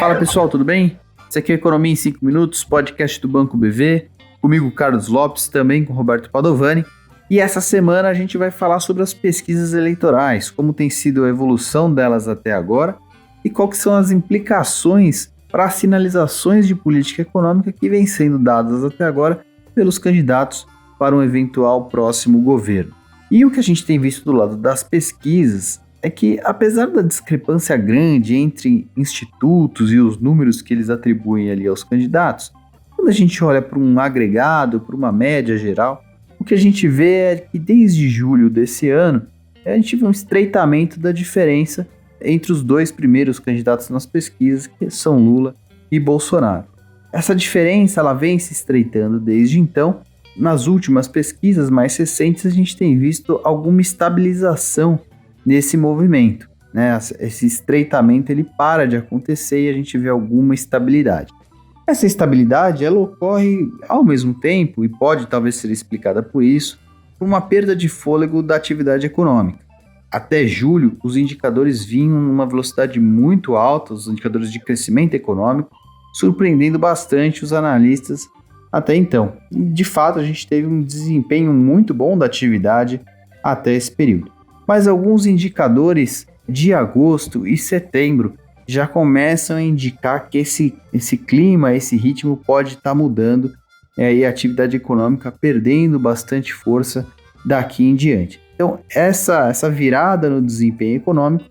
Fala pessoal, tudo bem? Esse aqui é Economia em 5 Minutos, podcast do Banco BV, comigo Carlos Lopes, também com Roberto Padovani. E essa semana a gente vai falar sobre as pesquisas eleitorais, como tem sido a evolução delas até agora e quais são as implicações para as sinalizações de política econômica que vêm sendo dadas até agora pelos candidatos para um eventual próximo governo. E o que a gente tem visto do lado das pesquisas é que, apesar da discrepância grande entre institutos e os números que eles atribuem ali aos candidatos, quando a gente olha para um agregado, para uma média geral, o que a gente vê é que desde julho desse ano, a gente vê um estreitamento da diferença entre os dois primeiros candidatos nas pesquisas, que são Lula e Bolsonaro. Essa diferença ela vem se estreitando desde então. Nas últimas pesquisas mais recentes, a gente tem visto alguma estabilização nesse movimento, né? Esse estreitamento ele para de acontecer e a gente vê alguma estabilidade. Essa estabilidade ela ocorre ao mesmo tempo, e pode talvez ser explicada por isso, por uma perda de fôlego da atividade econômica. Até julho, os indicadores vinham numa velocidade muito alta, os indicadores de crescimento econômico, surpreendendo bastante os analistas até então. E, de fato, a gente teve um desempenho muito bom da atividade até esse período. Mas alguns indicadores de agosto e setembro já começam a indicar que esse clima, esse ritmo pode estar mudando e a atividade econômica perdendo bastante força daqui em diante. Então, essa virada no desempenho econômico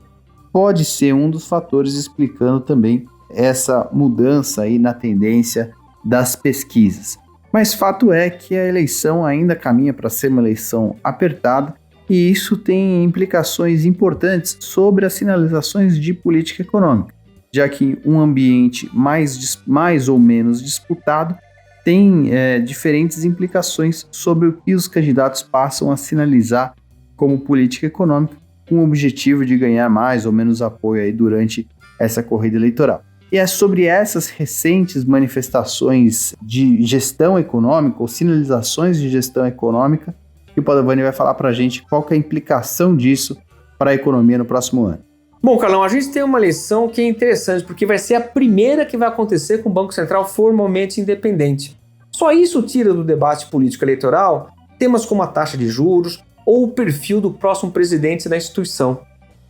pode ser um dos fatores explicando também essa mudança aí na tendência das pesquisas. Mas fato é que a eleição ainda caminha para ser uma eleição apertada e isso tem implicações importantes sobre as sinalizações de política econômica, já que um ambiente mais ou menos disputado tem diferentes implicações sobre o que os candidatos passam a sinalizar como política econômica, com o objetivo de ganhar mais ou menos apoio aí durante essa corrida eleitoral. E é sobre essas recentes manifestações de gestão econômica ou sinalizações de gestão econômica que o Padovani vai falar para a gente qual que é a implicação disso para a economia no próximo ano. Bom, Carlão, a gente tem uma eleição que é interessante, porque vai ser a primeira que vai acontecer com o Banco Central formalmente independente. Só isso tira do debate político eleitoral temas como a taxa de juros ou o perfil do próximo presidente da instituição.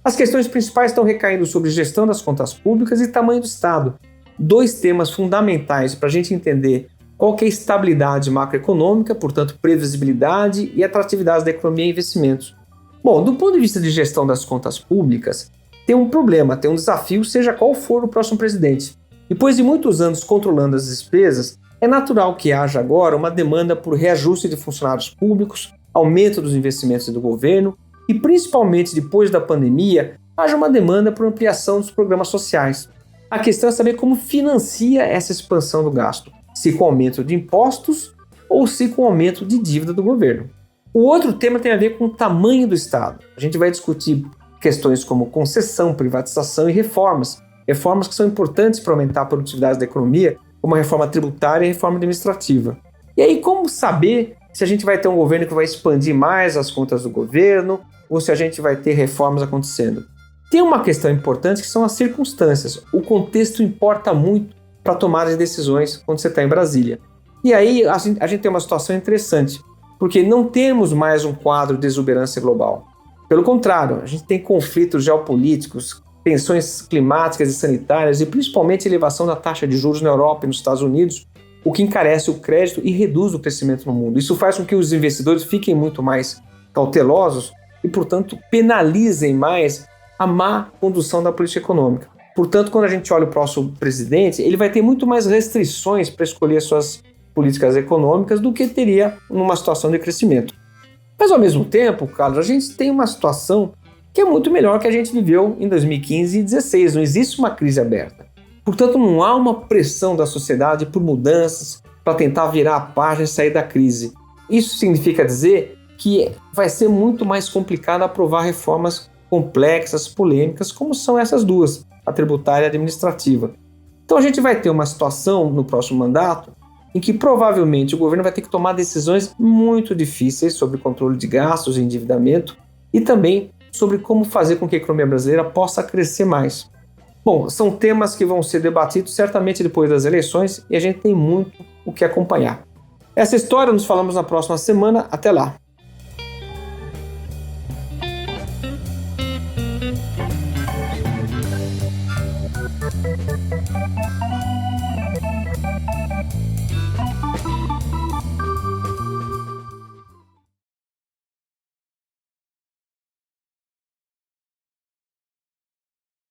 As questões principais estão recaindo sobre gestão das contas públicas e tamanho do Estado. Dois temas fundamentais para a gente entender qual que é a estabilidade macroeconômica, portanto previsibilidade e atratividade da economia e investimentos. Bom, do ponto de vista de gestão das contas públicas, tem um problema, tem um desafio, seja qual for o próximo presidente. Depois de muitos anos controlando as despesas, é natural que haja agora uma demanda por reajuste de funcionários públicos, aumento dos investimentos do governo e, principalmente depois da pandemia, haja uma demanda por ampliação dos programas sociais. A questão é saber como financia essa expansão do gasto, se com aumento de impostos ou se com aumento de dívida do governo. O outro tema tem a ver com o tamanho do Estado. A gente vai discutir questões como concessão, privatização e reformas que são importantes para aumentar a produtividade da economia, como a reforma tributária e a reforma administrativa. E aí, como saber se a gente vai ter um governo que vai expandir mais as contas do governo ou se a gente vai ter reformas acontecendo? Tem uma questão importante que são as circunstâncias. O contexto importa muito para tomar as decisões quando você está em Brasília. E aí a gente tem uma situação interessante, porque não temos mais um quadro de exuberância global. Pelo contrário, a gente tem conflitos geopolíticos, tensões climáticas e sanitárias e principalmente elevação da taxa de juros na Europa e nos Estados Unidos, o que encarece o crédito e reduz o crescimento no mundo. Isso faz com que os investidores fiquem muito mais cautelosos e, portanto, penalizem mais a má condução da política econômica. Portanto, quando a gente olha o próximo presidente, ele vai ter muito mais restrições para escolher suas políticas econômicas do que teria numa situação de crescimento. Mas, ao mesmo tempo, Carlos, a gente tem uma situação que é muito melhor que a gente viveu em 2015 e 2016. Não existe uma crise aberta. Portanto, não há uma pressão da sociedade por mudanças para tentar virar a página e sair da crise. Isso significa dizer que vai ser muito mais complicado aprovar reformas complexas, polêmicas, como são essas duas, a tributária e a administrativa. Então a gente vai ter uma situação no próximo mandato em que provavelmente o governo vai ter que tomar decisões muito difíceis sobre controle de gastos e endividamento e também sobre como fazer com que a economia brasileira possa crescer mais. Bom, são temas que vão ser debatidos certamente depois das eleições e a gente tem muito o que acompanhar. Essa história nos falamos na próxima semana. Até lá!